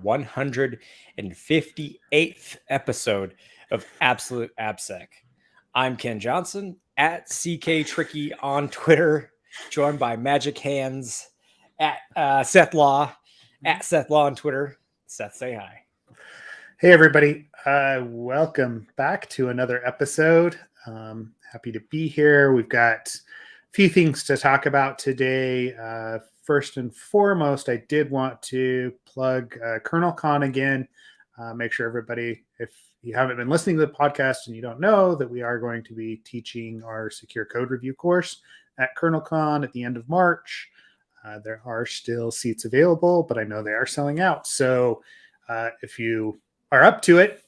158th episode of Absolute AppSec. I'm Ken Johnson at CK Tricky on Twitter, joined by Magic Hands at Seth Law, at Seth Law on Twitter. Seth, say hi. Hey, everybody. Welcome back to another episode. Happy to be here. We've got a few things to talk about today. First and foremost, I did want to plug KernelCon again. Make sure everybody, if you haven't been listening to the podcast and you don't know, that we are going to be teaching our secure code review course at KernelCon at the end of March. There are still seats available, but I know they are selling out. So if you are up to it,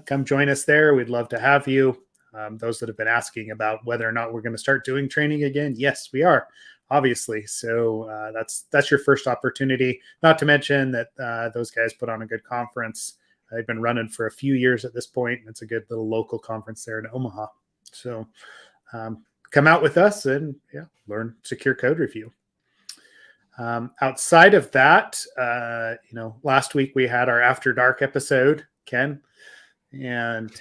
come join us there. We'd love to have you. Those that have been asking about whether or not we're going to start doing training again, yes, we are, obviously. So that's your first opportunity. Not to mention that those guys put on a good conference. They've been running for a few years at this point, and it's a good little local conference there in Omaha. So come out with us and learn secure code review. Outside of that, last week we had our After Dark episode, Ken, and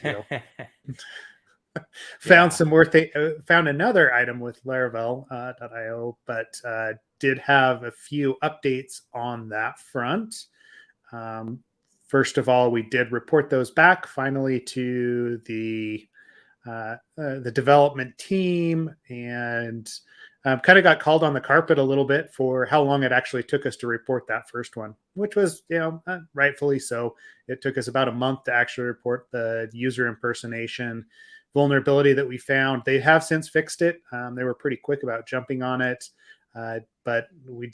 found some more found another item with Laravel.io, but did have a few updates on that front. First of all, we did report those back finally to the development team, and kind of got called on the carpet a little bit for how long it actually took us to report that first one, which was, rightfully so. It took us about a month to actually report the user impersonation vulnerability that we found. They have since fixed it. They were pretty quick about jumping on it, but we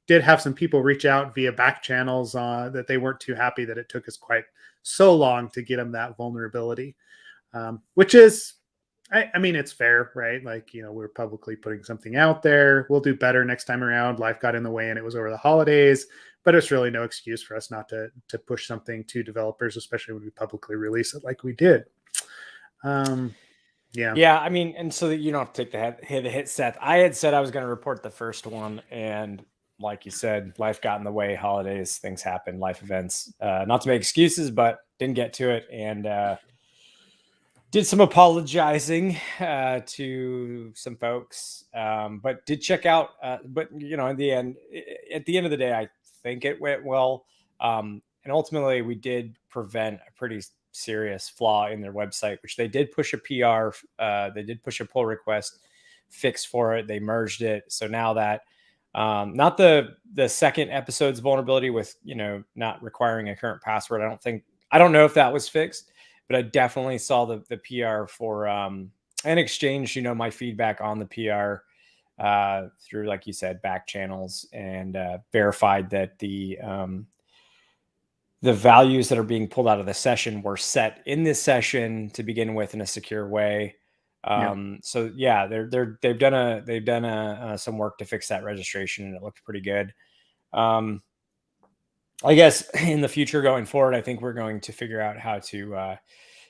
did have some people reach out via back channels that they weren't too happy that it took us quite so long to get them that vulnerability, which is, I mean, it's fair, right? Like, we're publicly putting something out there. We'll do better next time around. Life got in the way and it was over the holidays, but it's really no excuse for us not to push something to developers, especially when we publicly release it like we did. Yeah. I mean, and so that you don't have to take the hit, Seth. I had said I was going to report the first one, and like you said, life got in the way, holidays, things happen, life events. Not to make excuses, but didn't get to it, and did some apologizing to some folks, but did check out. But in the end, at the end of the day, I think it went well. And ultimately, we did prevent a pretty serious flaw in their website, which they did push a PR. They did push a pull request fix for it. They merged it, so now that not the second episode's vulnerability with not requiring a current password. I don't know if that was fixed. But I definitely saw the PR for and exchanged, my feedback on the PR through, like you said, back channels, and verified that the values that are being pulled out of the session were set in this session to begin with in a secure way. So yeah, they've done some work to fix that registration, and it looked pretty good. I guess in the future going forward, I think we're going to figure out how to,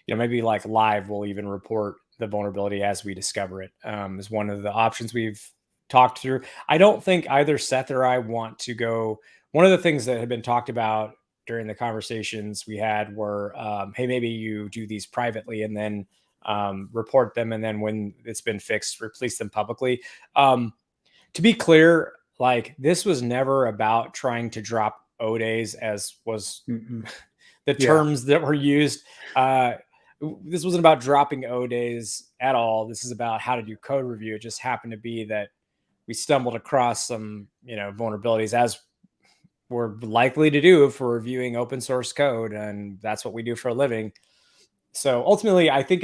maybe like live, we'll even report the vulnerability as we discover it, is one of the options we've talked through. I don't think either Seth or I want to go. One of the things that had been talked about during the conversations we had were, hey, maybe you do these privately and then report them, and then when it's been fixed, release them publicly. To be clear, like, this was never about trying to drop O-days, as was the terms that were used. This wasn't about dropping O-days at all. This is about how to do code review. It just happened to be that we stumbled across some, vulnerabilities, as we're likely to do if we're reviewing open source code, and that's what we do for a living. So ultimately, I think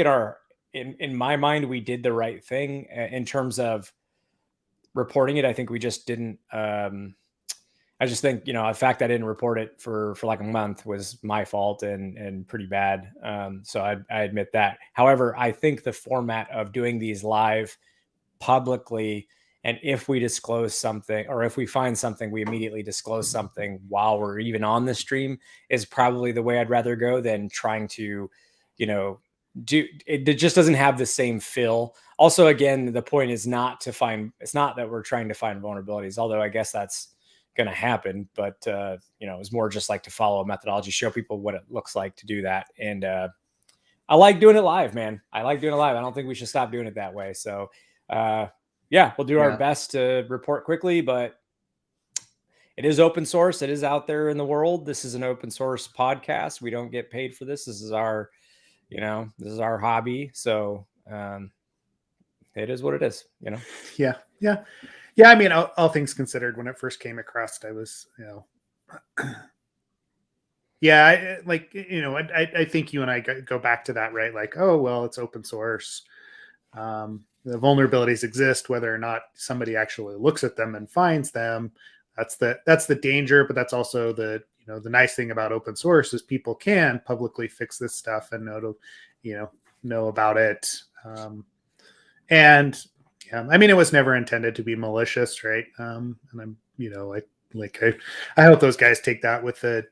in my mind, we did the right thing in terms of reporting it. I think we just didn't. I just think, the fact that I didn't report it for like a month was my fault and pretty bad. So I admit that. However, I think the format of doing these live publicly, and if we disclose something, or if we find something, we immediately disclose something while we're even on the stream, is probably the way I'd rather go than trying to, do it. It just doesn't have the same feel. Also, again, the point is it's not that we're trying to find vulnerabilities, although I guess that's going to happen, but you know, it was more just like to follow a methodology, show people what it looks like to do that. And I like doing it live, man. I like doing it live. I don't think we should stop doing it that way. So yeah, we'll do our best to report quickly, but it is open source. It is out there in the world. This is an open source podcast. We don't get paid for this. This is our, you know, this is our hobby. So it is what it is, you know? Yeah. Yeah. Yeah. I mean, all things considered, when it first came across, I was, you know, yeah, I think you and I go back to that, right? Like, oh, well, it's open source. The vulnerabilities exist, whether or not somebody actually looks at them and finds them. That's the danger, but that's also the nice thing about open source is people can publicly fix this stuff and know about it. And yeah, I mean, it was never intended to be malicious, right? And I'm, I hope those guys take that with the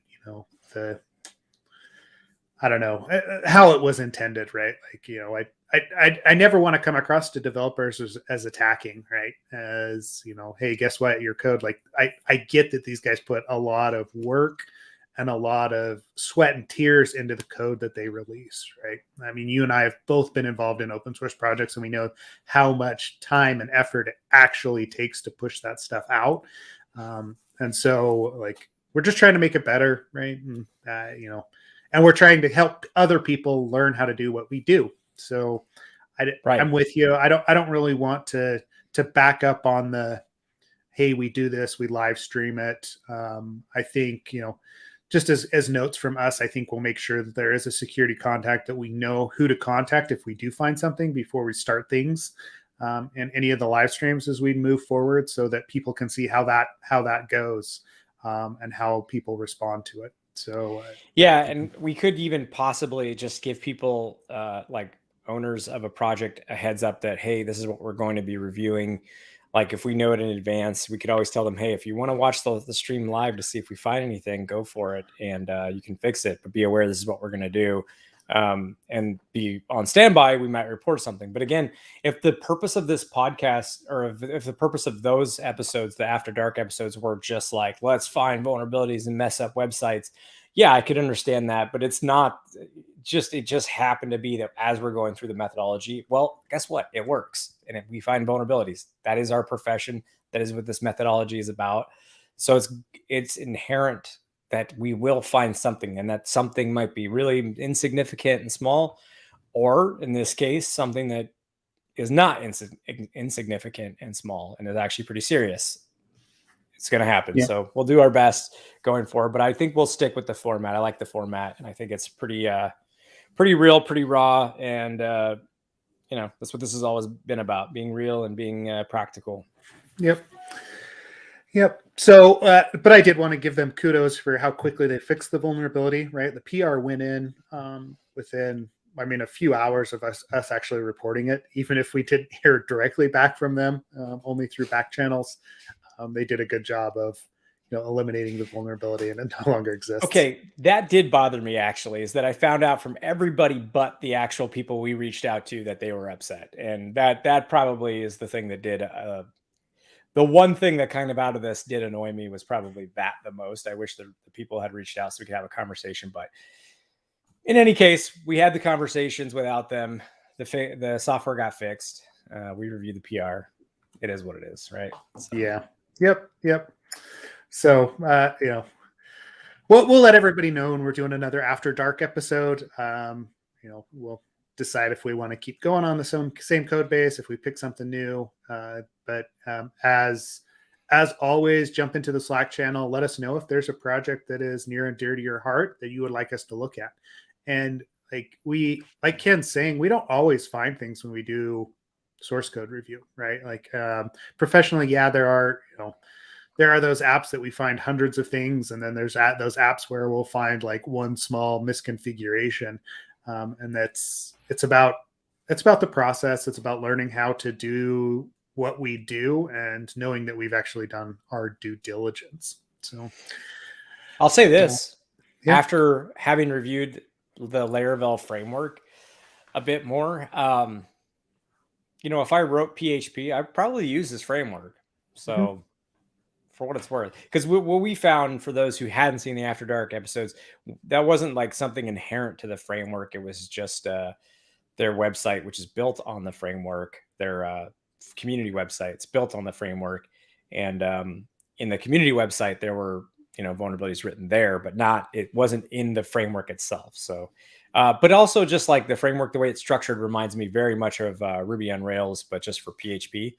I don't know how it was intended, right? Like, I never want to come across to developers as attacking, right? As, hey, guess what? Your code, like, I get that these guys put a lot of work and a lot of sweat and tears into the code that they release, right? I mean, you and I have both been involved in open source projects, and we know how much time and effort it actually takes to push that stuff out. And so, like, we're just trying to make it better, right? And, and we're trying to help other people learn how to do what we do. So I'm with you. I don't really want to back up on the, hey, we do this, we live stream it. I think, just as notes from us, I think we'll make sure that there is a security contact, that we know who to contact if we do find something before we start things in any of the live streams as we move forward, so that people can see how that goes and how people respond to it. So yeah, and we could even possibly just give people like owners of a project a heads up that, hey, this is what we're going to be reviewing. Like, if we know it in advance, we could always tell them, hey, if you want to watch the stream live to see if we find anything, go for it, and you can fix it. But be aware this is what we're going to do, and be on standby. We might report something. But again, if the purpose of this podcast, or if the purpose of those episodes, the After Dark episodes, were just like, let's find vulnerabilities and mess up websites, yeah, I could understand that. But it's not just, it just happened to be that as we're going through the methodology, well, guess what? It works. And if we find vulnerabilities, that is our profession. That is what this methodology is about. So it's inherent that we will find something, and that something might be really insignificant and small, or in this case, something that is not insignificant and small and is actually pretty serious. It's going to happen. Yeah. So we'll do our best going forward, but I think we'll stick with the format. I like the format, and I think it's pretty real, pretty raw. And, that's what this has always been about, being real and being practical. Yep. So, but I did want to give them kudos for how quickly they fixed the vulnerability, right? The PR went in within, a few hours of us actually reporting it, even if we didn't hear directly back from them, only through back channels. They did a good job of, eliminating the vulnerability, and it no longer exists. Okay, that did bother me, actually, is that I found out from everybody but the actual people we reached out to that they were upset. And that probably is the thing that did, the one thing that kind of out of this did annoy me was probably that the most. I wish the people had reached out so we could have a conversation. But in any case, we had the conversations without them. The software got fixed. We reviewed the PR. It is what it is, right? So. Yeah. Yep. So, we'll let everybody know when we're doing another After Dark episode. We'll decide if we want to keep going on the same code base, if we pick something new. But as always, jump into the Slack channel. Let us know if there's a project that is near and dear to your heart that you would like us to look at. And like Ken's saying, we don't always find things when we do source code review, right? Like professionally, yeah, there are those apps that we find hundreds of things, and then there's those apps where we'll find like one small misconfiguration, and it's about the process. It's about learning how to do what we do and knowing that we've actually done our due diligence. So I'll say this, after having reviewed the Laravel framework a bit more, if I wrote PHP, I'd probably use this framework. So for what it's worth. Because what we found, for those who hadn't seen the After Dark episodes, that wasn't like something inherent to the framework. It was just their website, which is built on the framework, their community website. It's built on the framework. And in the community website, there were, vulnerabilities written there, but it wasn't in the framework itself. So, but also just like the framework, the way it's structured reminds me very much of Ruby on Rails, but just for PHP.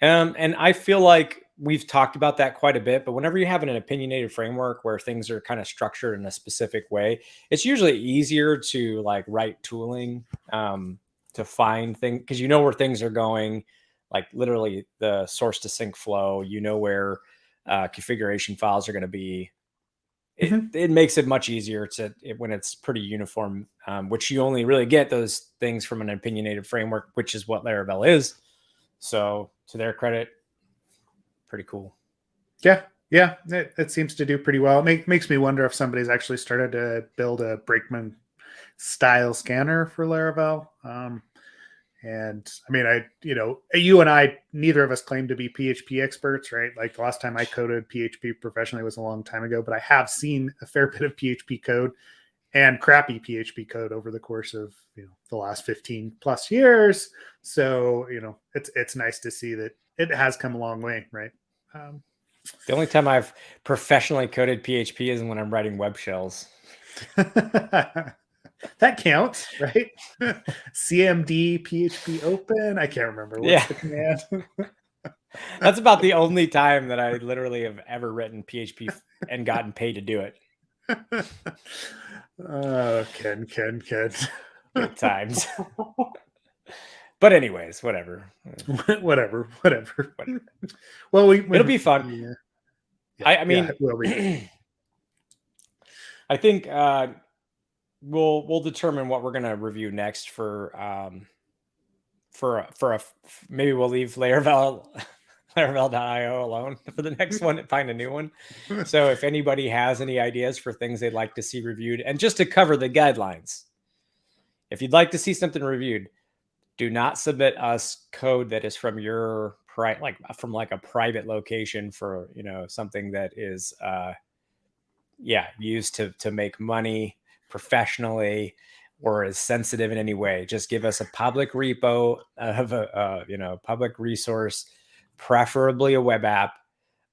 And I feel like we've talked about that quite a bit, but whenever you have an opinionated framework where things are kind of structured in a specific way, it's usually easier to like write tooling to find things, because where things are going, like literally the source to sync flow, where configuration files are going to be. It makes it much easier when it's pretty uniform, which you only really get those things from an opinionated framework, which is what Laravel is. So to their credit, pretty cool. Yeah, it seems to do pretty well. It makes me wonder if somebody's actually started to build a Brakeman style scanner for Laravel. And I mean, you and I, neither of us claim to be PHP experts, right? Like the last time I coded PHP professionally was a long time ago, but I have seen a fair bit of PHP code and crappy PHP code over the course of the last 15 plus years. So it's nice to see that it has come a long way, right? The only time I've professionally coded PHP is when I'm writing web shells. That counts, right? CMD PHP open. I can't remember what's the command. That's about the only time that I literally have ever written PHP and gotten paid to do it. Ken. Good times. But anyways, whatever. Whatever. Well, it'll be fun. Yeah. I mean, it will be. I think we'll determine what we're going to review next for maybe we'll leave Laravel.io alone for the next one and find a new one. So if anybody has any ideas for things they'd like to see reviewed, and just to cover the guidelines, if you'd like to see something reviewed, do not submit us code that is from your from a private location for something that is used to make money professionally or is sensitive in any way. Just give us a public repo of a public resource, preferably a web app,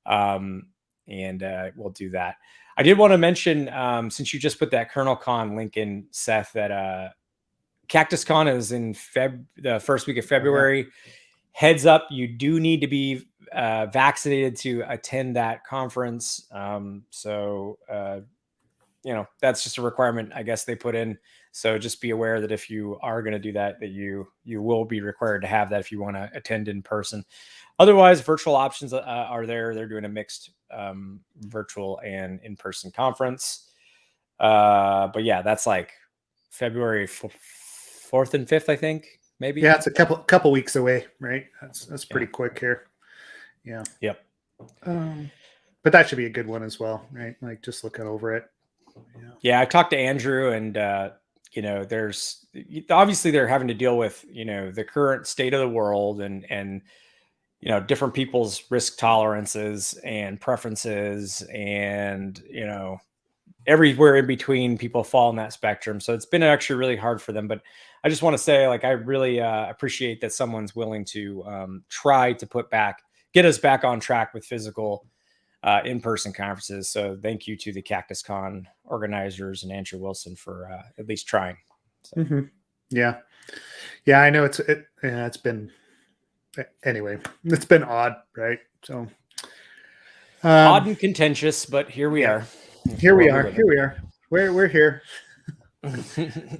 and we'll do that. I did want to mention, since you just put that KernelCon link in, Seth, that CactusCon is in the first week of February. Heads up, you do need to be vaccinated to attend that conference. So that's just a requirement, I guess, they put in. So just be aware that if you are going to do that, that you will be required to have that if you want to attend in person. Otherwise, virtual options are there. They're doing a mixed virtual and in-person conference. But yeah, that's like February 4th and 5th, I think, maybe. Yeah, it's a couple weeks away, right? That's pretty quick here. Yeah. Yep. But that should be a good one as well, right? Like just looking over it. Yeah, I talked to Andrew, and there's obviously they're having to deal with the current state of the world and different people's risk tolerances and preferences, and everywhere in between people fall in that spectrum. So it's been actually really hard for them. But I just want to say, like, I really appreciate that someone's willing to try to get us back on track with physical in-person conferences. So thank you to the CactusCon organizers and Andrew Wilson for at least trying. So. Mm-hmm. Yeah. I know it's been, anyway, it's been odd, right? So odd and contentious, but here we are. Here we are. We're here.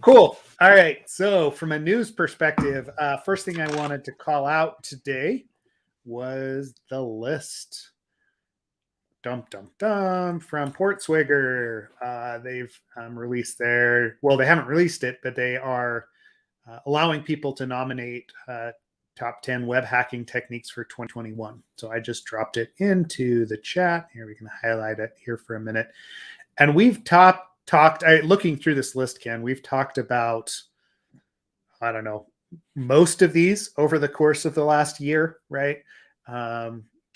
Cool. All right. So from a news perspective, first thing I wanted to call out today was the list. From Portswigger. They've released they haven't released it, but they are allowing people to nominate top 10 web hacking techniques for 2021. So I just dropped it into the chat. Here, we can highlight it here for a minute. And we've talked, looking through this list, Ken, we've talked about, I don't know, most of these over the course of the last year, right?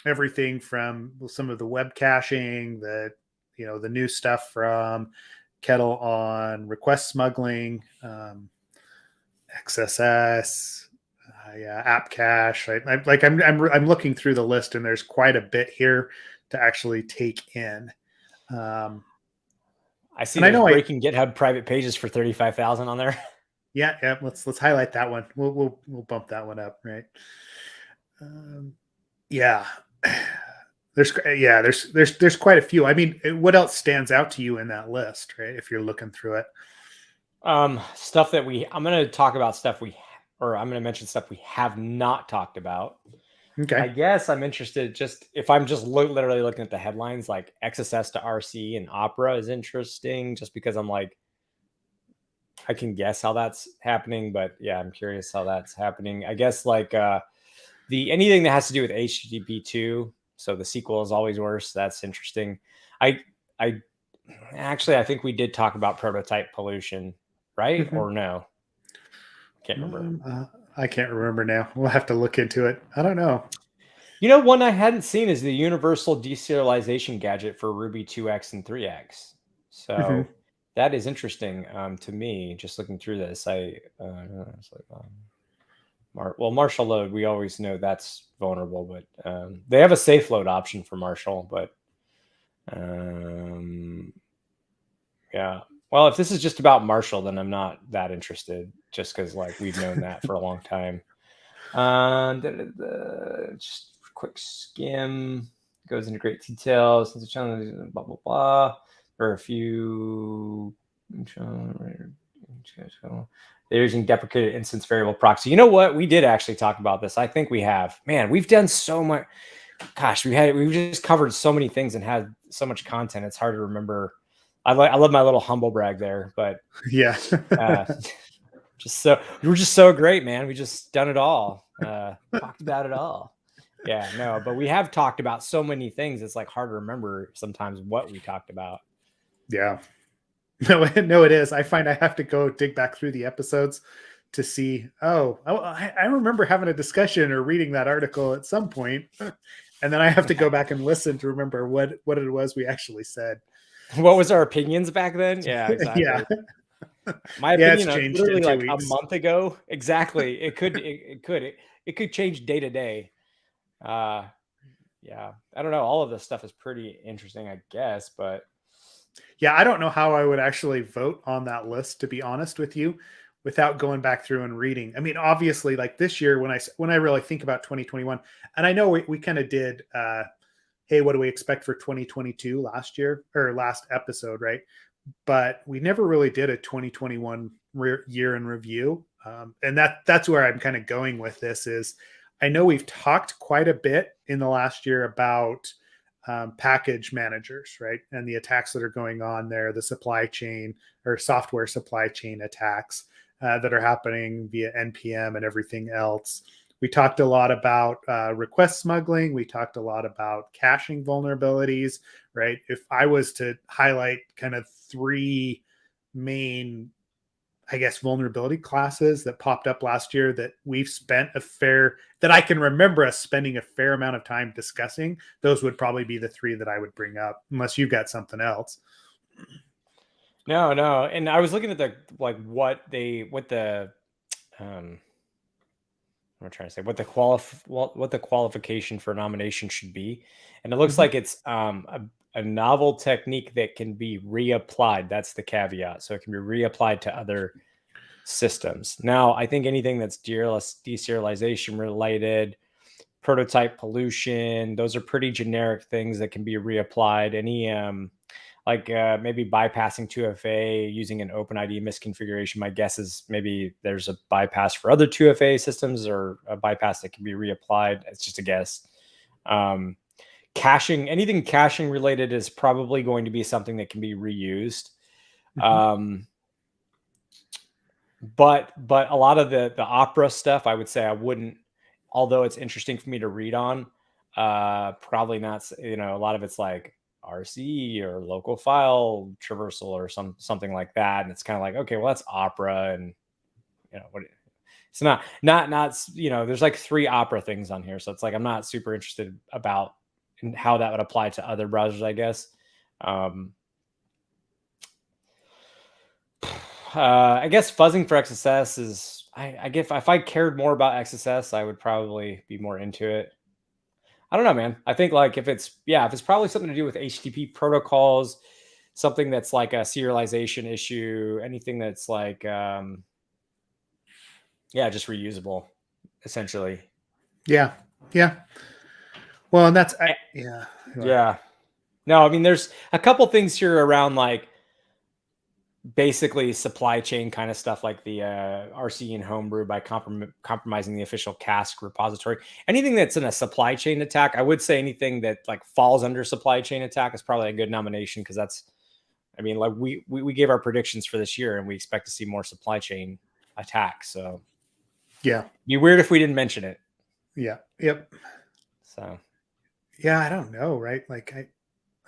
everything from some of the web caching, the new stuff from Kettle on request smuggling, XSS, yeah, app cache. I'm looking through the list, and there's quite a bit here to actually take in. I see And I there's know breaking GitHub private pages for 35,000 on there. yeah. Let's highlight that one. We'll bump that one up, right? Yeah. There's quite a few. I mean, what else stands out to you in that list, right? If you're looking through it. Stuff that I'm going to talk about I'm going to mention stuff we have not talked about. Okay. I guess I'm interested if I'm just literally looking at the headlines, like XSS to RC and Opera is interesting just because I'm like, I can guess how that's happening, but yeah, I'm curious how that's happening. I guess like anything that has to do with HTTP2. So the sequel is always worse. That's interesting. I actually I think we did talk about prototype pollution, right? Mm-hmm. Or no? Can't remember. I can't remember now. We'll have to look into it. I don't know. One I hadn't seen is the universal deserialization gadget for Ruby 2x and 3x. So Mm-hmm. that is interesting to me. Just looking through this, Marshall load, we always know that's vulnerable, but they have a safe load option for Marshall. But yeah, well, if this is just about Marshall, then I'm not that interested. Just because we've known that for a long time. Just quick skim, goes into great detail. Since the channel, blah blah blah. There are a few. They're using deprecated instance variable proxy. You know what? We did actually talk about this. I think we have. Man, we've done so much. Gosh, we've just covered so many things and had so much content. It's hard to remember. I love my little humble brag there, but yeah. We're just so great, man. We just done it all. Talked about it all. Yeah, no, but we have talked about so many things. It's hard to remember sometimes what we talked about. Yeah. No, it is. I find I have to go dig back through the episodes to see. I remember having a discussion or reading that article at some point, and then I have to go back and listen to remember what it was we actually said. What was our opinions back then? Yeah, exactly. Yeah. My opinion, changed literally in 2 weeks. a month ago. Exactly. It could change day to day. Yeah, I don't know. All of this stuff is pretty interesting, I guess, but yeah, I don't know how I would actually vote on that list, to be honest with you, without going back through and reading. I mean, obviously, like this year, when I really think about 2021, and I know we kind of did, hey, what do we expect for 2022 last year or last episode, right? But we never really did a 2021 year in review, and that's where I'm kind of going with this. Is I know we've talked quite a bit in the last year about package managers, right? And the attacks that are going on there, the supply chain or software supply chain attacks that are happening via NPM and everything else. We talked a lot about request smuggling. We talked a lot about caching vulnerabilities, right? If I was to highlight kind of 3 main, I guess, vulnerability classes that popped up last year that that I can remember us spending a fair amount of time discussing, those would probably be the 3 that I would bring up, unless you've got something else. No. And I was looking at what I'm trying to say what the qualification for nomination should be, and it looks like it's a novel technique that can be reapplied. That's the caveat. So it can be reapplied to other systems. Now, I think anything that's deserialization related, prototype pollution, those are pretty generic things that can be reapplied. Any maybe bypassing 2FA using an OpenID misconfiguration. My guess is maybe there's a bypass for other 2FA systems or a bypass that can be reapplied. It's just a guess. Caching, anything caching related is probably going to be something that can be reused. But a lot of the Opera stuff, I would say I wouldn't, although it's interesting for me to read on, probably not, a lot of it's like RC or local file traversal or something like that. And it's kind of like, okay, well, that's Opera. And, what It's not there's like 3 Opera things on here, so it's like I'm not super interested about in how that would apply to other browsers, I guess. I guess fuzzing for XSS is I guess if I cared more about XSS, I would probably be more into it. I don't know, man. I think like if it's probably something to do with HTTP protocols, something that's like a serialization issue, anything that's like just reusable, essentially. Yeah. Well, and that's yeah. Yeah. No, I mean, there's a couple things here around like basically supply chain kind of stuff, like the RC and homebrew by compromising the official cask repository. Anything that's in a supply chain attack, I would say anything that like falls under supply chain attack is probably a good nomination, because that's, I mean, like we gave our predictions for this year and we expect to see more supply chain attacks. So yeah, it'd be weird if we didn't mention it. Yeah. Yep. So yeah, I don't know, right? Like I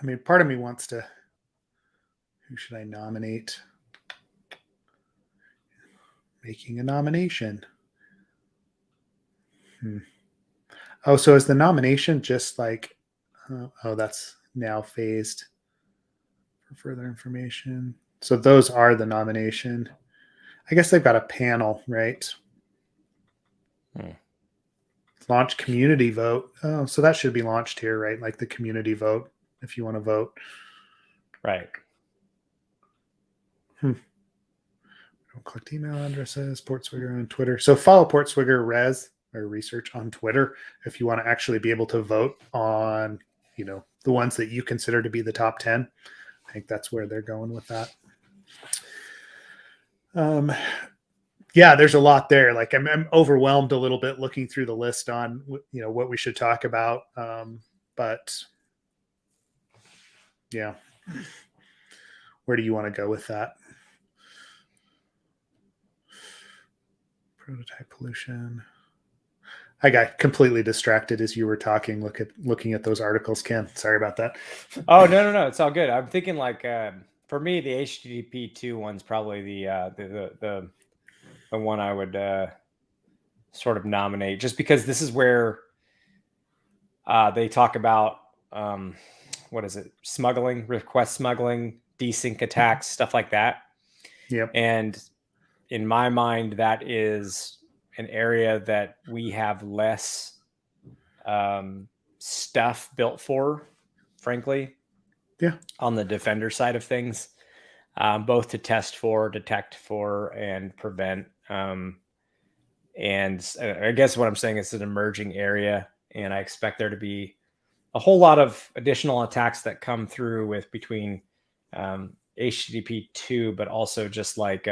mean, part of me wants to. Who should I nominate? Making a nomination. Oh, so is the nomination just like? Oh, that's now phased. For further information. So those are the nomination. I guess they've got a panel, right? Launch community vote. Oh, so that should be launched here, right? Like the community vote, if you want to vote. Right. Don't collect email addresses, Portswigger on Twitter. So follow Portswigger Res or research on Twitter if you want to actually be able to vote on, the ones that you consider to be the top 10. I think that's where they're going with that. Yeah, there's a lot there. Like I'm overwhelmed a little bit looking through the list on, what we should talk about. But yeah, where do you want to go with that? Prototype pollution. I got completely distracted as you were talking. Looking at those articles, Ken. Sorry about that. Oh, no, it's all good. I'm thinking like for me, the HTTP 2 one's probably the one I would sort of nominate, just because this is where they talk about what is it? Smuggling, request smuggling, desync attacks, stuff like that. Yep. And in my mind, that is an area that we have less stuff built for, frankly. Yeah. On the defender side of things, both to test for, detect for, and prevent. And I guess what I'm saying is an emerging area, and I expect there to be a whole lot of additional attacks that come through with between HTTP 2, but also just like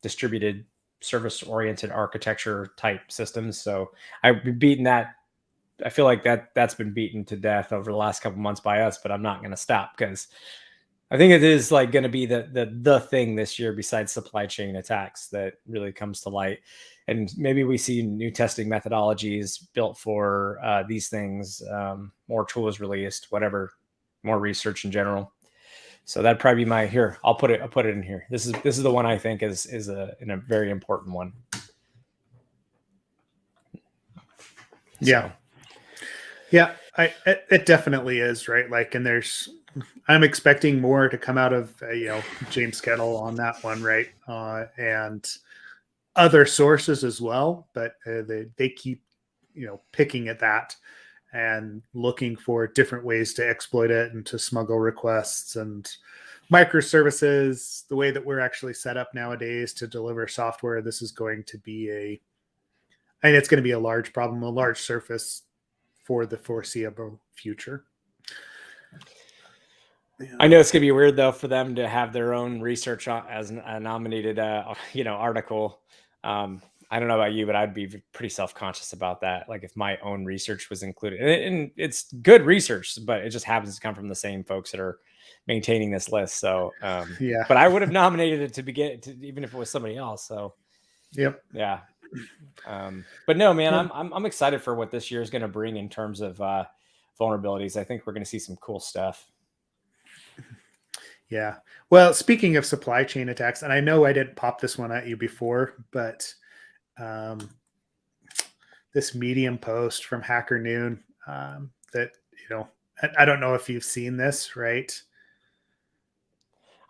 distributed service-oriented architecture type systems. So I've been beating that. I feel like that's been beaten to death over the last couple months by us, but I'm not going to stop, because I think it is like going to be the thing this year besides supply chain attacks that really comes to light. And maybe we see new testing methodologies built for these things, more tools released, whatever, more research in general. So that'd probably be my here. I'll put it in here. This is the one I think is a very important one. Yeah. So. Yeah, it definitely is, right? Like, and I'm expecting more to come out of James Kettle on that one, right? And other sources as well, but they keep picking at that and looking for different ways to exploit it and to smuggle requests and microservices. The way that we're actually set up nowadays to deliver software, this is going to be it's going to be a large problem, a large surface for the foreseeable future. I know it's gonna be weird though for them to have their own research as a nominated, article. I don't know about you, but I'd be pretty self-conscious about that. Like if my own research was included, and it's good research, but it just happens to come from the same folks that are maintaining this list. So, yeah. But I would have nominated it to begin, even if it was somebody else. So, yep. Yeah. But no, man, I'm excited for what this year is going to bring in terms of vulnerabilities. I think we're going to see some cool stuff. Yeah. Well, speaking of supply chain attacks, and I know I didn't pop this one at you before, but this Medium post from Hacker Noon that, I don't know if you've seen this, right?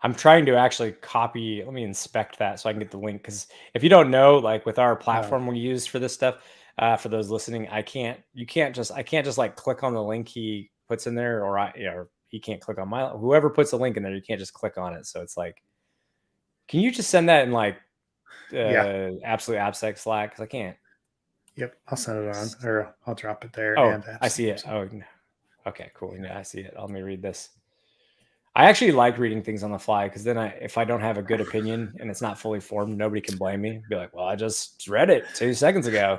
I'm trying to actually copy. Let me inspect that so I can get the link. Because if you don't know, like with our platform we use for this stuff, for those listening, I can't just like click on the link he puts in there, or he can't click on whoever puts a link in there. You can't just click on it. So it's like, can you just send that in like absolute AppSec Slack? Because I can't. Yep, I'll send it on, or I'll drop it there. Oh, and I see it. Oh, okay, cool. Yeah, I see it. Let me read this. I actually like reading things on the fly because then if I don't have a good opinion and it's not fully formed, nobody can blame me. Be like, well, I just read it 2 seconds ago.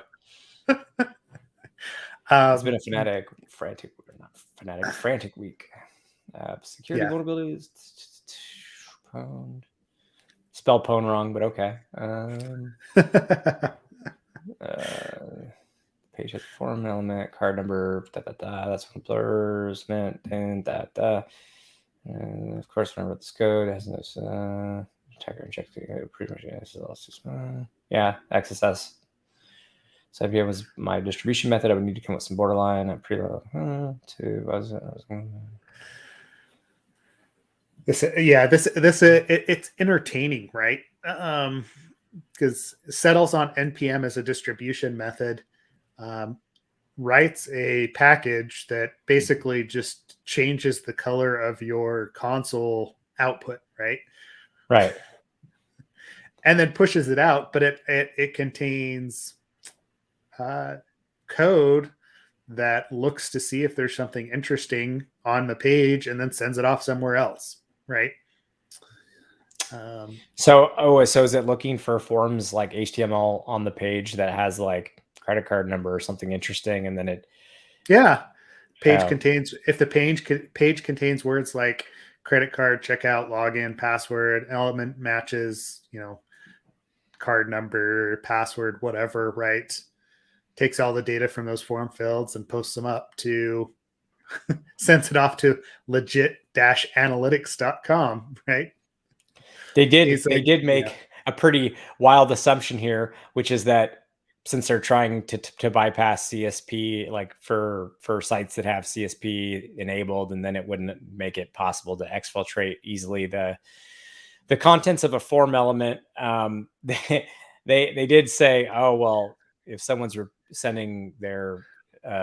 It's been a frantic week. Security vulnerabilities. Pwned. Spelled pwn wrong, but okay. Page has form element, card number, that's when blurs, meant, and And of course, remember this code has this checker and check pretty much yeah, XSS. So IBM was my distribution method. I would need to come up with some borderline at preload it's entertaining, right? Because settles on npm as a distribution method. Writes a package that basically just changes the color of your console output, right? Right. And then pushes it out, but it contains code that looks to see if there's something interesting on the page and then sends it off somewhere else, right? So is it looking for forms like HTML on the page that has like credit card number or something interesting, and then it contains, if the page contains words like credit card, checkout, login, password, element matches, card number, password, whatever, right? Takes all the data from those form fields and posts them up to sends it off to legit-analytics.com, right? They did make a pretty wild assumption here, which is that since they're trying to bypass CSP, like for sites that have CSP enabled, and then it wouldn't make it possible to exfiltrate easily the contents of a form element. They did say, oh, well, if someone's sending their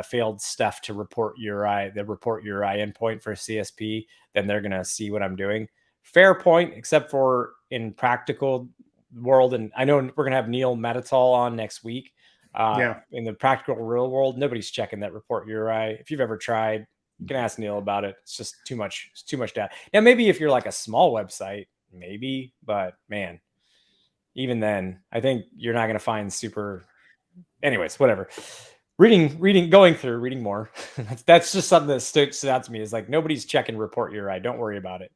failed stuff to report URI, the report URI endpoint for CSP, then they're going to see what I'm doing. Fair point, except for in practical world. And I know we're going to have Neil Metatal on next week. In the practical real world, nobody's checking that report URI. If you've ever tried, you can ask Neil about it. It's just too much. It's too much data. Now, maybe if you're like a small website, maybe, but man, even then, I think you're not going to find super. Anyways, whatever. Reading more. That's just something that stood out to me. Is like nobody's checking report URI. Don't worry about it.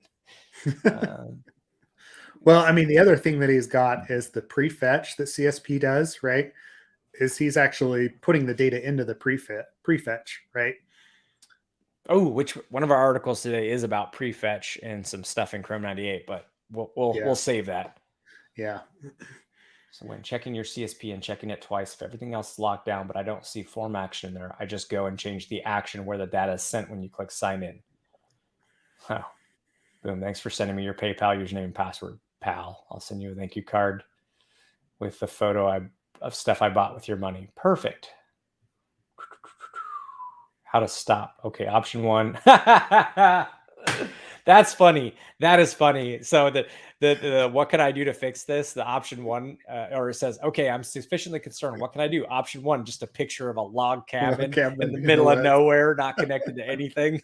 Well, I mean, the other thing that he's got is the prefetch that CSP does, right? Is he's actually putting the data into the prefetch, right? Oh, which one of our articles today is about prefetch and some stuff in Chrome 98, but we'll save that. Yeah. So when checking your CSP and checking it twice, if everything else is locked down, but I don't see form action in there, I just go and change the action where the data is sent when you click sign in. Oh, boom. Thanks for sending me your PayPal username and password, pal. I'll send you a thank you card with the photo of stuff I bought with your money. Perfect. How to stop. Okay, option 1. That's funny. That is funny. So the what can I do to fix this? The option 1, or it says, okay, I'm sufficiently concerned. What can I do? Option 1, just a picture of a log cabin in the middle of nowhere, not connected to anything.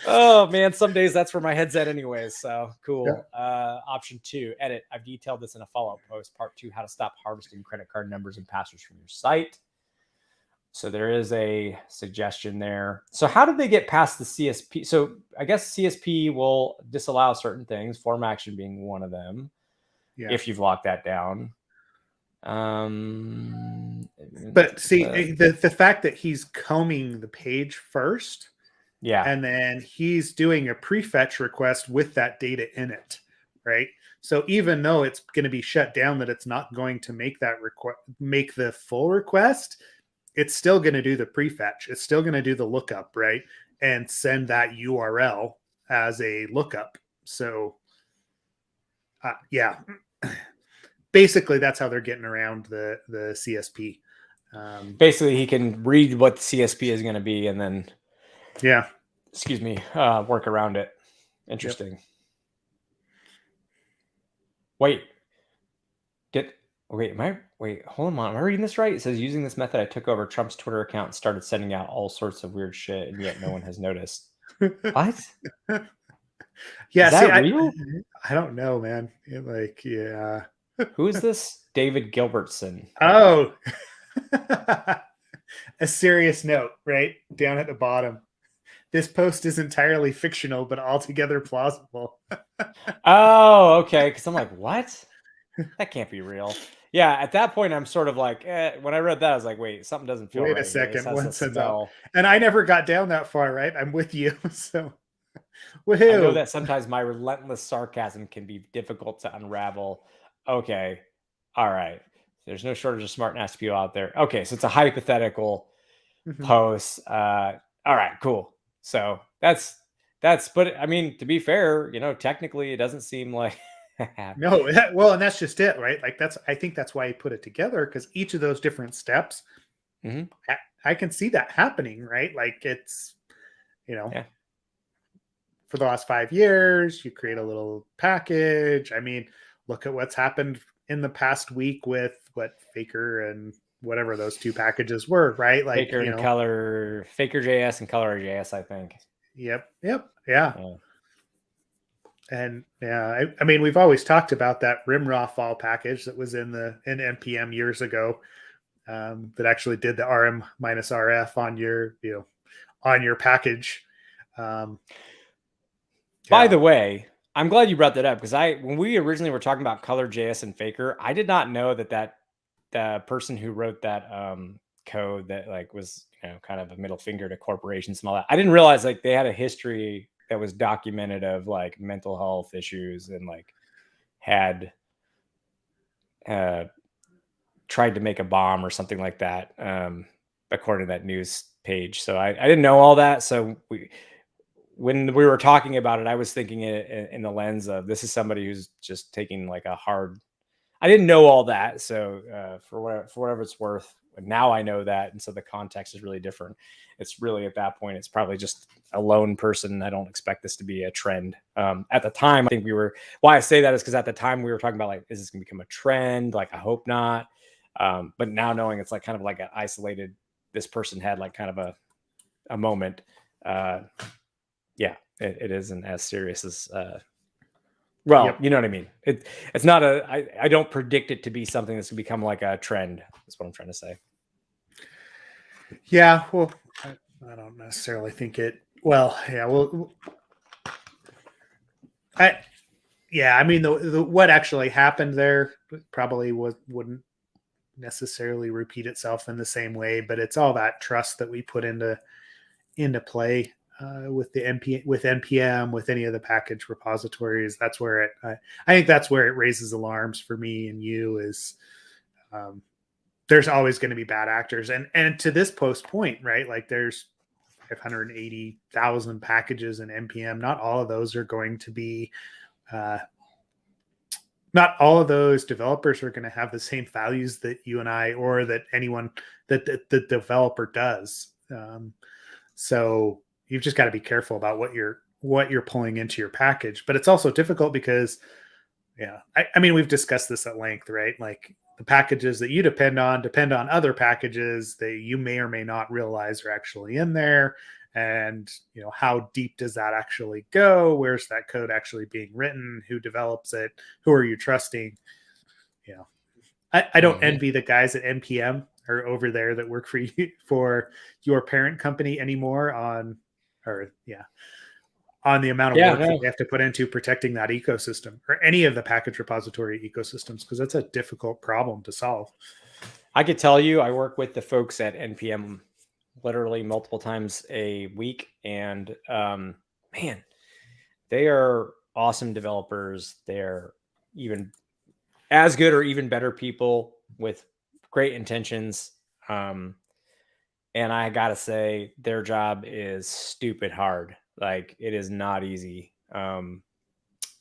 Oh man, some days that's where my head's at anyways. So cool. Yeah. Option 2, edit. I've detailed this in a follow-up post. Part 2, how to stop harvesting credit card numbers and passwords from your site. So there is a suggestion there. So how did they get past the CSP? So I guess CSP will disallow certain things, form action being one of them, if you've locked that down. But see, the fact that he's combing the page first, and then he's doing a prefetch request with that data in it, right? So even though it's going to be shut down, that it's not going to make that make the full request, it's still going to do the prefetch. It's still going to do the lookup, right? And send that URL as a lookup. So, yeah, basically that's how they're getting around the CSP. Basically, he can read what the CSP is going to be and then, work around it. Interesting. Yep. Wait, hold on. Am I reading this right? It says, using this method, I took over Trump's Twitter account and started sending out all sorts of weird shit, and yet no one has noticed. What? Yeah, is that real? I don't know, man. Yeah. Who is this? David Gilbertson. Oh, a serious note, right? Down at the bottom. This post is entirely fictional, but altogether plausible. Oh, okay. Because I'm like, what? That can't be real. Yeah, at that point, I'm sort of like, when I read that, I was like, wait, something doesn't feel right. Wait a second. And I never got down that far, right? I'm with you. So, woohoo. I know that sometimes my relentless sarcasm can be difficult to unravel. Okay. All right. There's no shortage of smart and nasty people out there. Okay. So it's a hypothetical post. All right, cool. So that's, but I mean, to be fair, technically it doesn't seem like, no, well, and that's just it, right? Like I think that's why he put it together, because each of those different steps, I can see that happening, right? Like it's, for the last 5 years, you create a little package. I mean, look at what's happened in the past week with Faker and whatever those two packages were, right? Like Faker and Color, Faker JS and Color JS, I think. Yep. Yeah. And I mean, we've always talked about that rimraw fall package that was in NPM years ago, that actually did the RM minus RF on your package. By the way, I'm glad you brought that up, because when we originally were talking about Color JS and Faker, I did not know that the person who wrote that code that like was kind of a middle finger to corporations and all that. I didn't realize like they had a history that was documented of like mental health issues and like had tried to make a bomb or something like that, according to that news page. So I didn't know all that. So when we were talking about it, I was thinking it in the lens of, this is somebody who's just taking like a hard, I didn't know all that. So for whatever it's worth, now I know that. And so the context is really different. It's really, at that point, it's probably just a lone person. I don't expect this to be a trend. At the time, I think why I say that is because at the time we were talking about like, is this going to become a trend? Like, I hope not. But now knowing it's like kind of like an isolated, this person had like kind of a moment. Yeah, it isn't as serious as, you know what I mean? It's not I don't predict it to be something that's going to become like a trend. That's what I'm trying to say. Yeah, well, I don't necessarily think it. Well, yeah, well, I mean, the what actually happened there probably wouldn't necessarily repeat itself in the same way, but it's all that trust that we put into play with the NPM, with any of the package repositories. That's where I think that's where it raises alarms for me and you, is there's always going to be bad actors. And to this post point, right? Like there's 580,000 packages in NPM. Not all of those are going to be, not all of those developers are going to have the same values that you and I, or that anyone that the developer does. So you've just got to be careful about what you're pulling into your package. But it's also difficult because, I mean, we've discussed this at length, right? Like the packages that you depend on other packages that you may or may not realize are actually in there. And, how deep does that actually go? Where's that code actually being written? Who develops it? Who are you trusting? I don't envy the guys at NPM or over there that work for you, for your parent company anymore on the amount of work that they have to put into protecting that ecosystem, or any of the package repository ecosystems, because that's a difficult problem to solve. I could tell you, I work with the folks at NPM literally multiple times a week, and man, they are awesome developers. They're even as good or even better people with great intentions. And I gotta say, their job is stupid hard. Like, it is not easy. But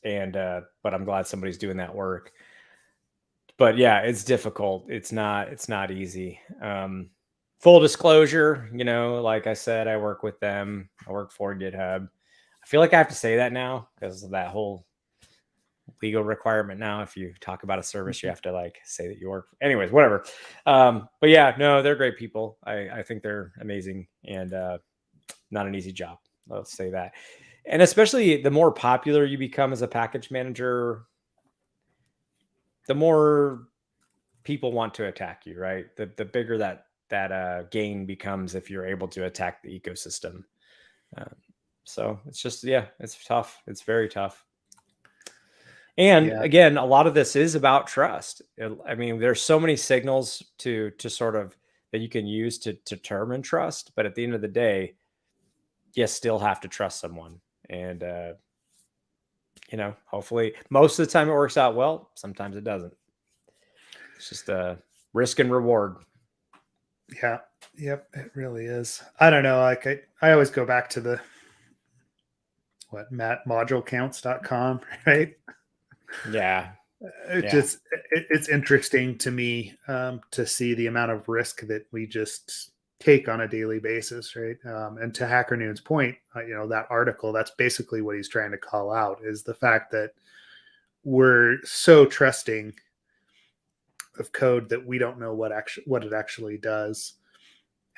I'm glad somebody's doing that work. But yeah, it's difficult. It's not easy. Full disclosure, like I said, I work with them. I work for GitHub. I feel like I have to say that now because of that whole legal requirement now. If you talk about a service, you have to like say that you work. Anyways, whatever. But yeah, no, they're great people. I think they're amazing and not an easy job. Let's say that. And especially the more popular you become as a package manager, the more people want to attack you, right? The bigger that gain becomes if you're able to attack the ecosystem. So it's just, it's tough. It's very tough. And again, a lot of this is about trust. I mean, there's so many signals to sort of that you can use to determine trust, but at the end of the day, you still have to trust someone. And hopefully most of the time it works out well. Sometimes it doesn't. It's just a risk and reward. Yeah. Yep. It really is. I don't know. Like I always go back to the modulecounts.com, right? Yeah. It's interesting to me to see the amount of risk that we just take on a daily basis, right? And to Hacker Noon's point, that article, that's basically what he's trying to call out is the fact that we're so trusting of code that we don't know what it actually does.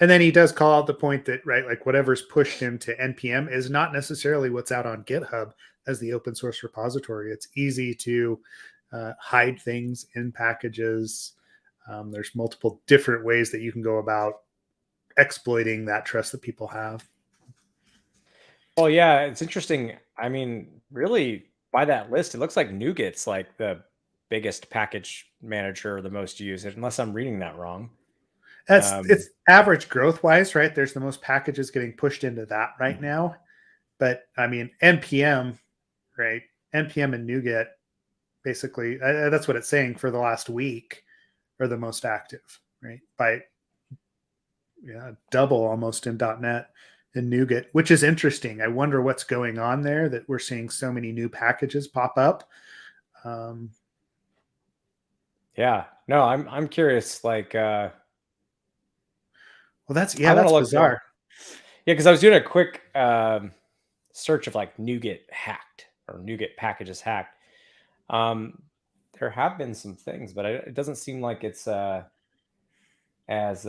And then he does call out the point that, right, like whatever's pushed into NPM is not necessarily what's out on GitHub as the open source repository. It's easy to hide things in packages. There's multiple different ways that you can go about exploiting that trust that people have. Well, yeah, it's interesting. I mean, really, by that list, it looks like NuGet's like the biggest package manager, the most used, unless I'm reading that wrong. It's average growth wise, right? There's the most packages getting pushed into that right now. But I mean, NPM, right? NPM and NuGet, basically, that's what it's saying for the last week are the most active, right? By double almost in .NET and NuGet, which is interesting. I wonder what's going on there that we're seeing so many new packages pop up. Yeah, no, I'm curious. Like, well, that's bizarre. Yeah, because I was doing a quick search of like NuGet hacked or NuGet packages hacked. There have been some things, but it doesn't seem like it's as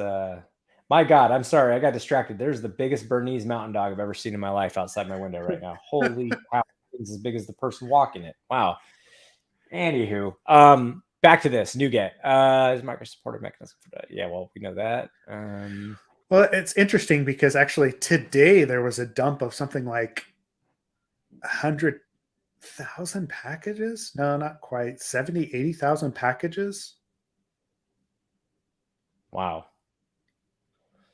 my God, I'm sorry, I got distracted. There's the biggest Bernese mountain dog I've ever seen in my life outside my window right now. Holy cow, it's as big as the person walking it. Wow. Anywho, back to this NuGet. Is Microsoft supported mechanism for that? Yeah, well, we know that. Well, it's interesting because actually today there was a dump of something like 100,000 packages. No, not quite. 80,000 packages. Wow.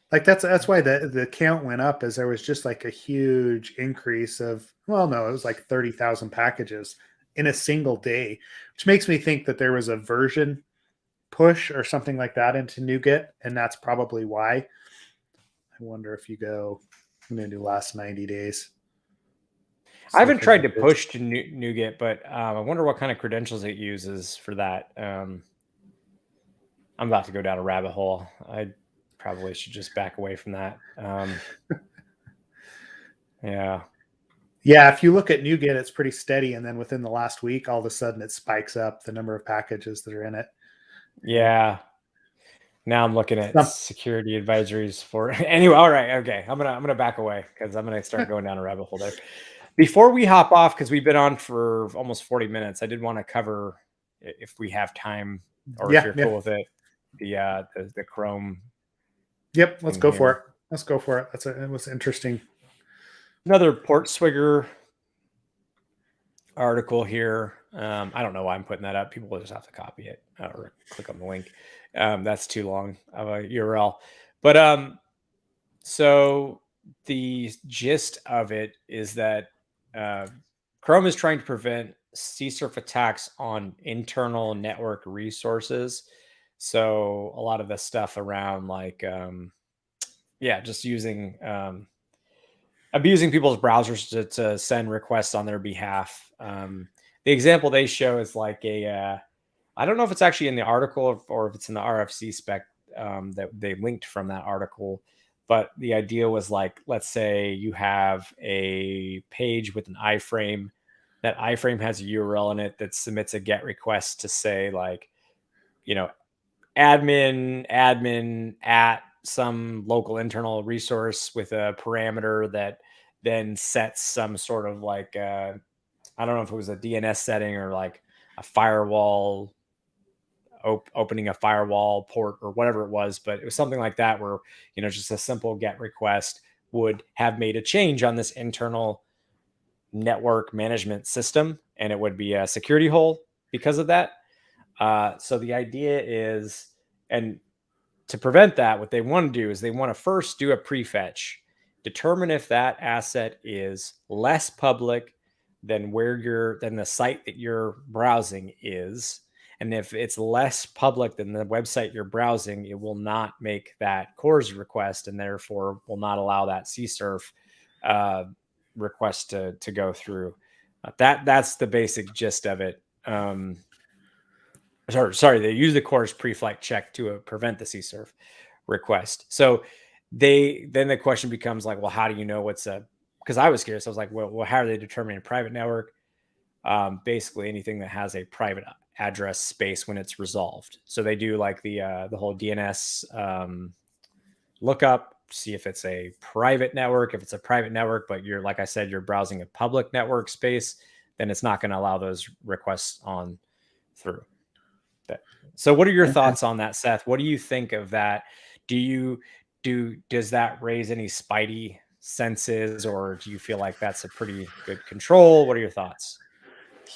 Like that's why the count went up, as there was just like a huge increase of, well, no, it was like 30,000 packages in a single day, which makes me think that there was a version push or something like that into NuGet, and that's probably why. I wonder if you go into the last 90 days. I haven't tried to push to NuGet, but I wonder what kind of credentials it uses for that. I'm about to go down a rabbit hole. I probably should just back away from that. Yeah. Yeah, if you look at NuGet, it's pretty steady, and then within the last week, all of a sudden it spikes up the number of packages that are in it. Yeah. Now I'm looking at security advisories for anyway. All right, okay. I'm gonna back away because I'm gonna start going down a rabbit hole there. Before we hop off, because we've been on for almost 40 minutes, I did want to cover, if we have time or if you're cool with it, the Chrome. Yep, let's go for it. Let's go for it. It was interesting. Another Portswigger article here. I don't know why I'm putting that up. People will just have to copy it or click on the link. That's too long of a URL. But so the gist of it is that Chrome is trying to prevent CSRF attacks on internal network resources. So a lot of the stuff around like, just using abusing people's browsers to send requests on their behalf. The example they show is like I don't know if it's actually in the article or if it's in the RFC spec that they linked from that article. But the idea was like, let's say you have a page with an iframe. That iframe has a URL in it that submits a GET request to say like, admin at some local internal resource with a parameter that then sets some sort of like I don't know if it was a DNS setting or like a firewall opening a firewall port or whatever it was, but it was something like that where just a simple GET request would have made a change on this internal network management system, and it would be a security hole because of that. So the idea is, and to prevent that, what they want to do is they want to first do a prefetch, determine if that asset is less public than than the site that you're browsing is. And if it's less public than the website you're browsing, it will not make that CORS request and therefore will not allow that CSRF request to go through. That's the basic gist of it. Sorry, they use the CORS pre-flight check to prevent the CSRF request. So then the question becomes like, well, how do you know because I was curious. I was like, well, how are they determining a private network? Basically anything that has a private address space when it's resolved. So they do like the whole DNS lookup, see if it's a private network. If it's a private network, but like I said, you're browsing a public network space, then it's not going to allow those requests on through. So what are your thoughts on that, Seth? What do you think of that? Does that raise any spidey senses, or do you feel like that's a pretty good control? What are your thoughts?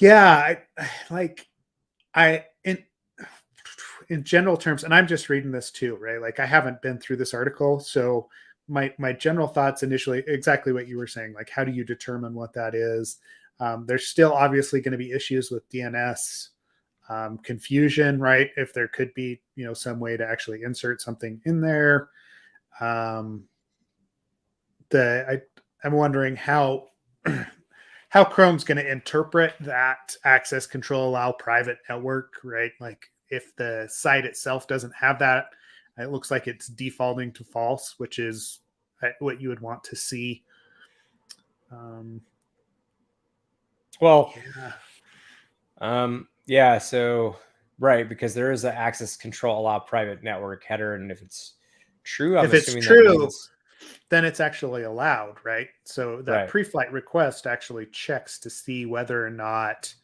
Yeah, in general terms, and I'm just reading this too, right? Like I haven't been through this article, so my general thoughts initially, exactly what you were saying, like how do you determine what that is? There's still obviously going to be issues with DNS confusion, right? If there could be, some way to actually insert something in there. I'm wondering how Chrome's going to interpret that access control allow private network, right? Like if the site itself doesn't have that, it looks like it's defaulting to false, which is what you would want to see. So right, because there is an access control allow private network header, and if it's true, I'm assuming that means then it's actually allowed, right? So that pre-flight request actually checks to see whether or not,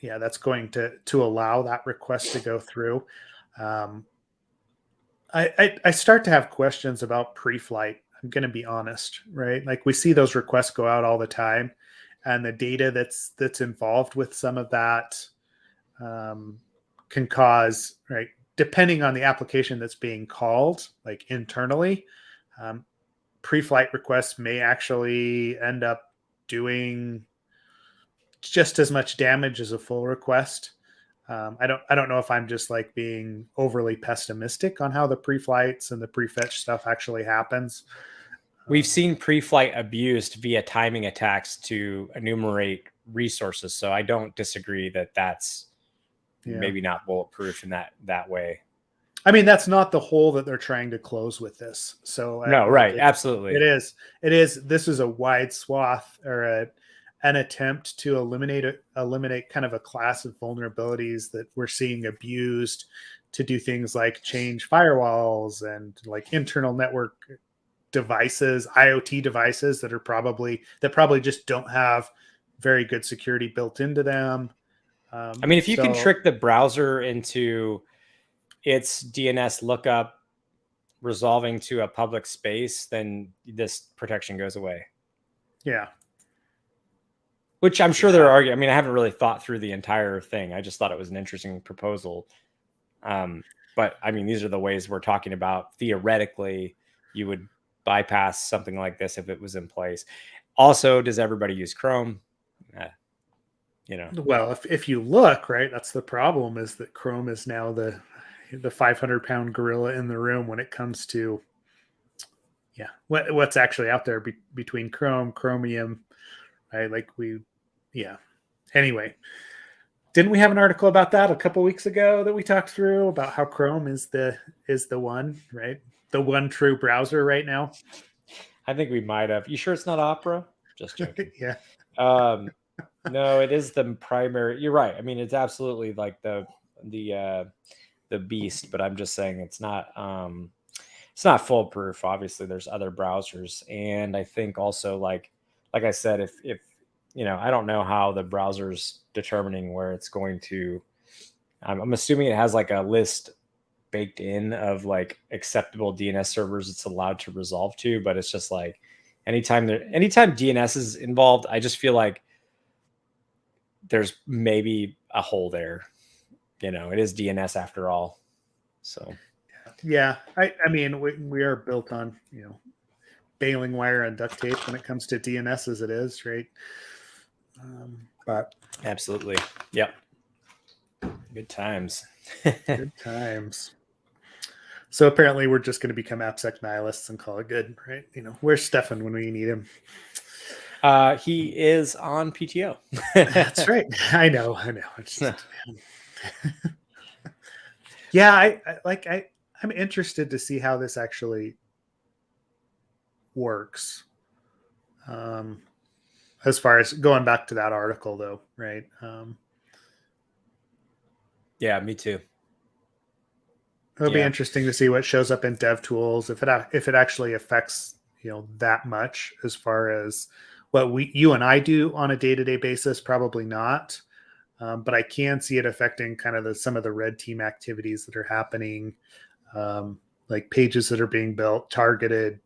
that's going to allow that request to go through. I start to have questions about pre-flight. I'm going to be honest, right? Like we see those requests go out all the time, and the data that's involved with some of that can cause, right, depending on the application that's being called, like internally, pre-flight requests may actually end up doing just as much damage as a full request. I don't know if I'm just like being overly pessimistic on how the pre-flights and the pre-fetch stuff actually happens. We've seen pre-flight abused via timing attacks to enumerate resources, so I don't disagree that that's maybe not bulletproof in that way. I mean, that's not the hole that they're trying to close with this. So no, right, absolutely, it is. This is a wide swath or an attempt to eliminate kind of a class of vulnerabilities that we're seeing abused to do things like change firewalls and like internal network devices, IoT devices that probably just don't have very good security built into them. I mean, if you can trick the browser into its DNS lookup resolving to a public space, then this protection goes away. Yeah. Which I'm sure they're arguing. I mean, I haven't really thought through the entire thing. I just thought it was an interesting proposal. But I mean, these are the ways we're talking about. Theoretically, you would bypass something like this if it was in place. Also, does everybody use Chrome? Well, if you look, right, that's the problem, is that Chrome is now the 500-pound gorilla in the room when it comes to what's actually out there between Chrome, Chromium, right? Anyway, didn't we have an article about that a couple weeks ago that we talked through about how Chrome is the one, right? The one true browser right now. I think we might have. You sure it's not Opera? Just joking. Yeah. No, it is the primary. You're right. I mean, it's absolutely like the beast, but I'm just saying it's not foolproof. Obviously, there's other browsers, and I think also like I said, if I don't know how the browser's determining where it's going to. I'm assuming it has like a list baked in of like acceptable DNS servers it's allowed to resolve to, but it's just like anytime DNS is involved, I just feel like there's maybe a hole there. It is DNS after all. So yeah, I mean we are built on baling wire and duct tape when it comes to DNS as it is, right? But absolutely, yep. Good times. Good times. So apparently we're just going to become AppSec nihilists and call it good, right? Where's Stefan when we need him? He is on PTO. That's right. I know. It's just, yeah, I'm interested to see how this actually works. As far as going back to that article, though, right? Yeah, me too. It'll be interesting to see what shows up in DevTools if it actually affects that much as far as what you and I do on a day-to-day basis. Probably not, but I can see it affecting kind of some of the red team activities that are happening, like pages that are being built, targeted,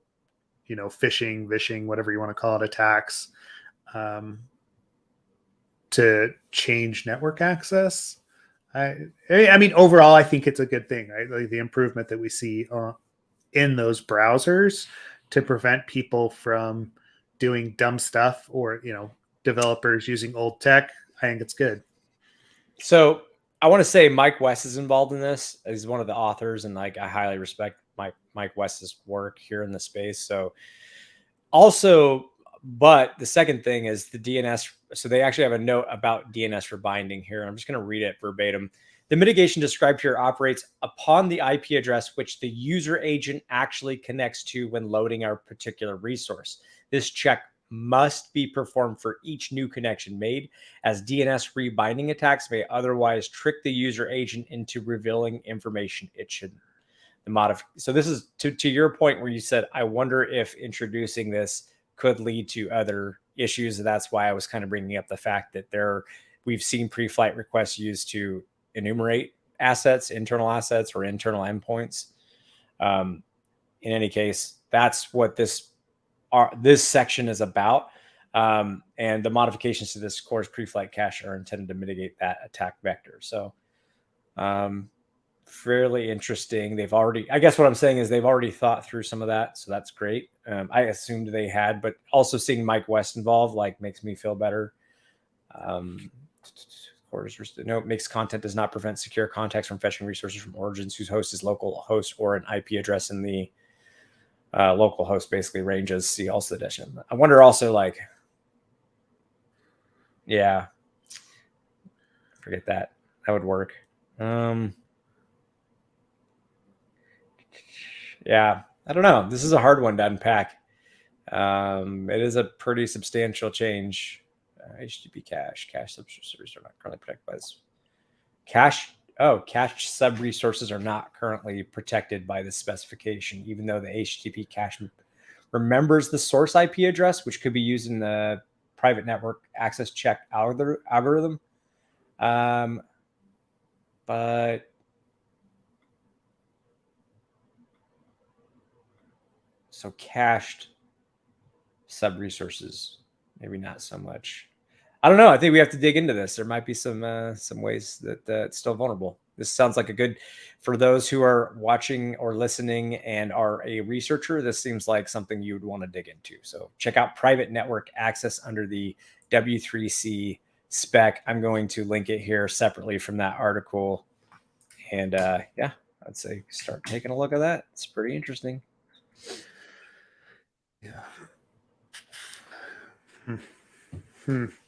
phishing, vishing, whatever you want to call it, attacks, to change network access. I mean, overall, I think it's a good thing, right? Like the improvement that we see in those browsers to prevent people from doing dumb stuff or, developers using old tech. I think it's good. So I want to say Mike West is involved in this. He's one of the authors, and like I highly respect Mike West's work here in the space. So also, but the second thing is the DNS. So they actually have a note about DNS for binding here. I'm just going to read it verbatim. The mitigation described here operates upon the IP address which the user agent actually connects to when loading our particular resource. This check must be performed for each new connection made, as DNS rebinding attacks may otherwise trick the user agent into revealing information it shouldn't. So this is to your point where you said, I wonder if introducing this could lead to other issues. That's why I was kind of bringing up the fact that we've seen pre-flight requests used to enumerate assets, internal assets, or internal endpoints. In any case, that's what this section is about. And the modifications to this CORS pre-flight cache are intended to mitigate that attack vector. So fairly interesting. I guess what I'm saying is they've already thought through some of that. So that's great. I assumed they had, but also seeing Mike West involved, makes me feel better. Note, mixed content does not prevent secure context from fetching resources from origins whose host is local host or an IP address in the local host basically ranges. See also the addition. I wonder also forget that. That would work. Yeah, I don't know. This is a hard one to unpack. It is a pretty substantial change. HTTP cache sub-resources are not currently protected by this. Cache sub-resources are not currently protected by this specification, even though the HTTP cache remembers the source IP address, which could be used in the private network access check algorithm. But so cached sub-resources, maybe not so much. I don't know. I think we have to dig into this. There might be some ways that it's still vulnerable. this sounds like a good, for those who are watching or listening and are a researcher, this seems like something you would want to dig into. So check out private network access under the W3C spec. I'm going to link it here separately from that article. And yeah, I'd say start taking a look at that. It's pretty interesting. Yeah.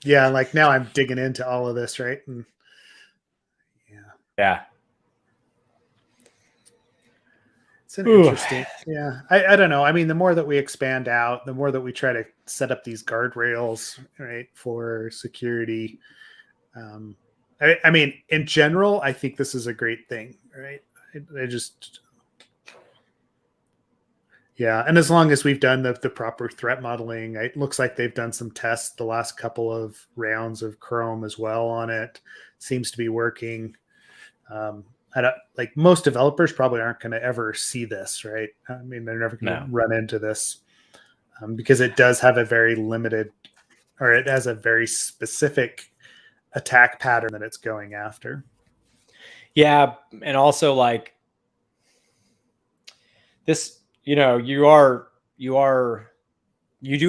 Yeah, like now I'm digging into all of this, right? And yeah. It's an interesting, yeah. I don't know. I mean, the more that we expand out, the more that we try to set up these guardrails, right, for security. I mean, in general, I think this is a great thing, right? I just, yeah. And as long as we've done the proper threat modeling, it looks like they've done some tests the last couple of rounds of Chrome as well on it. Seems to be working. I don't, like most developers probably aren't going to ever see this, right? I mean, they're never going to run into this because it does have a very limited, or it has a very specific attack pattern that it's going after. Yeah, and also like this, you do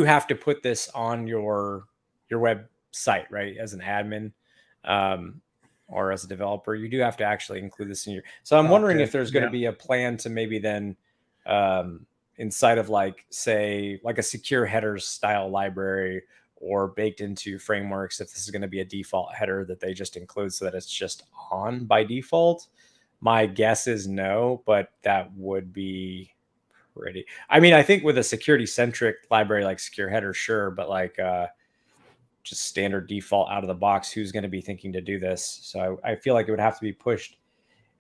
have to put this on your website, right? As an admin. Or as a developer, you do have to actually include this in your. So I'm wondering if there's going to be a plan to maybe then inside of like, say, like a secure headers style library or baked into frameworks, if this is going to be a default header that they just include so that it's just on by default. My guess is no, but that would be pretty. I mean, I think with a security centric library like secure header, sure, but like just standard default out of the box, who's going to be thinking to do this? So I feel like it would have to be pushed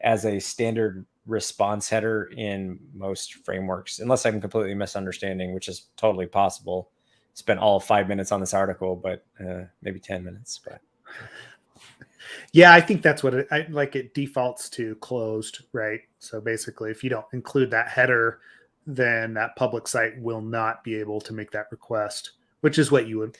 as a standard response header in most frameworks, unless I'm completely misunderstanding, which is totally possible. Spent all 5 minutes on this article, but maybe 10 minutes. But yeah, I think that's what it defaults to closed, right? So basically, if you don't include that header, then that public site will not be able to make that request, which is what you would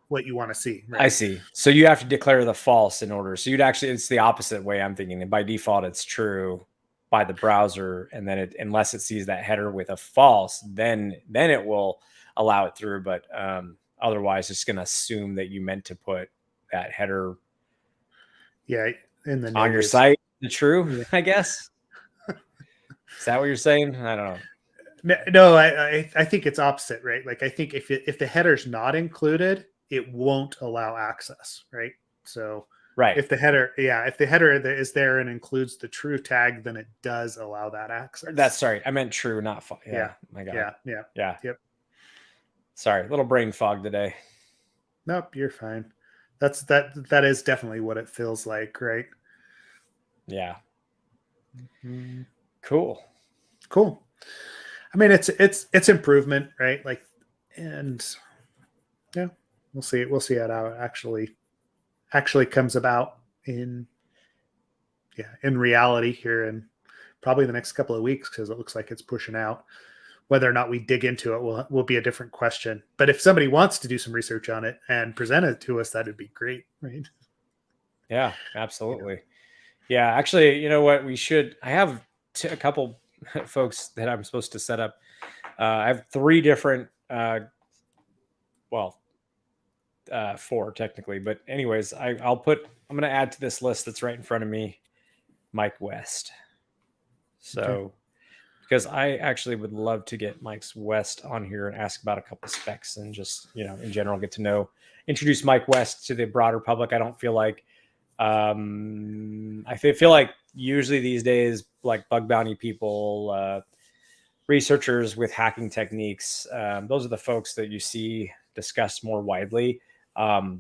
what you want to see. Right? I see. So you have to declare the false in order. So you'd actually, it's the opposite way I'm thinking. And by default, it's true by the browser, and then unless it sees that header with a false, then it will allow it through. But otherwise, it's going to assume that you meant to put that header, in the on your site. The true, I guess. Is that what you're saying? I don't know. No, I think it's opposite, right? Like I think if the header's not included, it won't allow access, right? So right, if the header is there and includes the true tag, then it does allow that access. That's sorry, I meant true, not false. Yeah, my God. Yeah. Yep. Sorry, little brain fog today. Nope, you're fine. That is definitely what it feels like, right? Yeah. Mm-hmm. Cool. I mean, it's improvement, right? Like, and yeah, we'll see how it actually comes about in reality here in probably the next couple of weeks, because it looks like it's pushing out. Whether or not we dig into it will be a different question. But if somebody wants to do some research on it and present it to us, that'd be great, right? Yeah, absolutely. Yeah, actually, you know what? I have a couple folks that I'm supposed to set up. I have 3 different, 4 technically, but anyways, I'm going to add to this list that's right in front of me, Mike West. So, because I actually would love to get Mike West on here and ask about a couple specs and just, in general, introduce Mike West to the broader public. I don't feel like, I feel like usually these days, like bug bounty people, researchers with hacking techniques, those are the folks that you see discussed more widely. And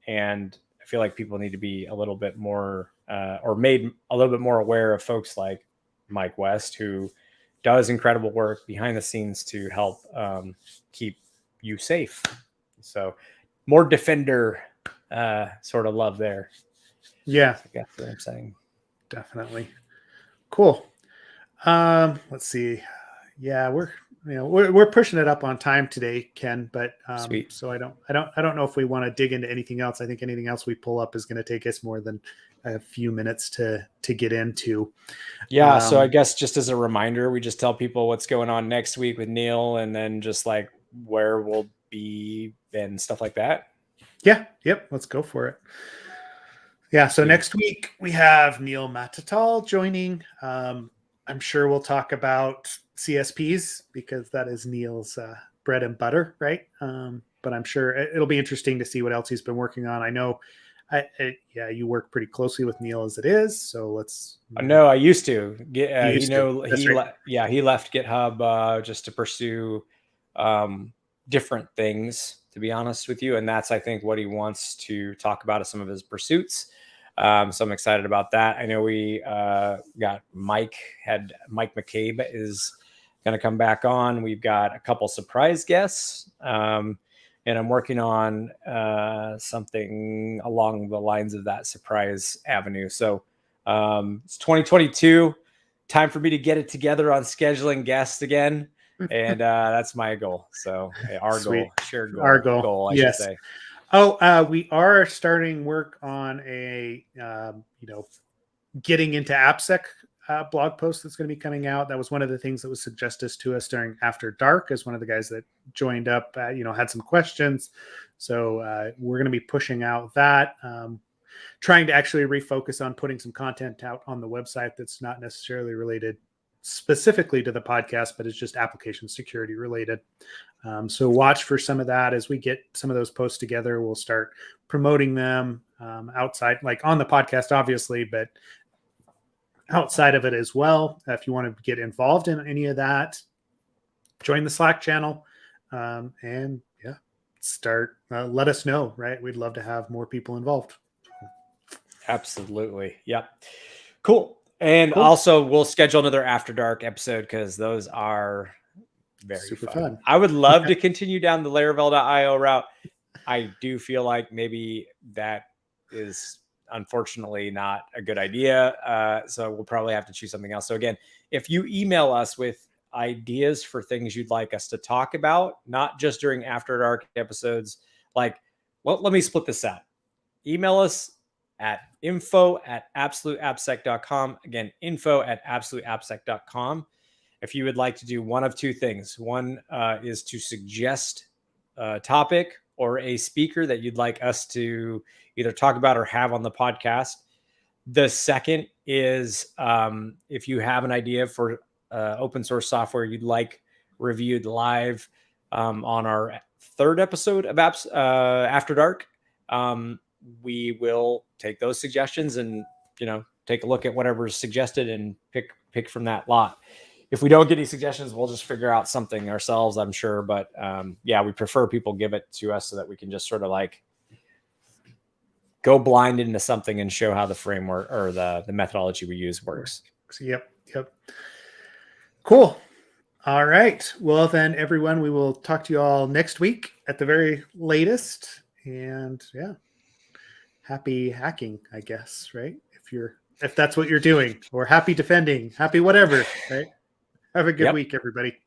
I feel like people need to be a little bit more, or made a little bit more aware of folks like Mike West, who does incredible work behind the scenes to help keep you safe. So more defender sort of love there. Yeah. That's what I'm saying. Definitely. Cool. Let's see. Yeah, we're pushing it up on time today, Ken, but Sweet. so I don't know if we want to dig into anything else. I think anything else we pull up is going to take us more than a few minutes to get into. Yeah. So I guess just as a reminder, we just tell people what's going on next week with Neil, and then just like where we'll be and stuff like that. Yeah. Yep. Let's go for it. Yeah. So next week we have Neil Matatal joining. I'm sure we'll talk about CSPs because that is Neil's bread and butter, right? But I'm sure it'll be interesting to see what else he's been working on. I know, you work pretty closely with Neil as it is. So let's. No, I used to. He left GitHub just to pursue different things, to be honest with you, and that's I think what he wants to talk about as some of his pursuits. So I'm excited about that. I know we got Mike McCabe is going to come back on. We've got a couple surprise guests, and I'm working on something along the lines of that surprise avenue. So it's 2022, time for me to get it together on scheduling guests again. And that's my goal. So our Sweet. goal, shared goal, our goal, I yes. should say. Oh, we are starting work on a, getting into AppSec blog post that's going to be coming out. That was one of the things that was suggested to us during After Dark as one of the guys that joined up, had some questions. So we're going to be pushing out that, trying to actually refocus on putting some content out on the website that's not necessarily related specifically to the podcast, but it's just application security related. So watch for some of that as we get some of those posts together. We'll start promoting them outside, like on the podcast, obviously, but outside of it as well. If you want to get involved in any of that, join the Slack channel and start. Let us know, right? We'd love to have more people involved. Absolutely. Yep. Cool. And also we'll schedule another After Dark episode because those are very super fun. I would love to continue down the Laravel.io route. I do feel like maybe that is unfortunately not a good idea. So we'll probably have to choose something else. So again, if you email us with ideas for things you'd like us to talk about, not just during After Dark episodes, let me split this out. Email us at info@absoluteappsec.com. Again, info@absoluteappsec.com. If you would like to do one of two things. One is to suggest a topic or a speaker that you'd like us to either talk about or have on the podcast. The second is if you have an idea for open source software you'd like reviewed live on our third episode of After Dark, we will take those suggestions and take a look at whatever's suggested and pick from that lot. If we don't get any suggestions, we'll just figure out something ourselves, I'm sure. But we prefer people give it to us so that we can just sort of go blind into something and show how the framework or the methodology we use works. Yep. Cool. All right. Well, then, everyone, we will talk to you all next week at the very latest. And happy hacking, I guess, right? If that's what you're doing, or happy defending, happy whatever, right? Have a good week, everybody.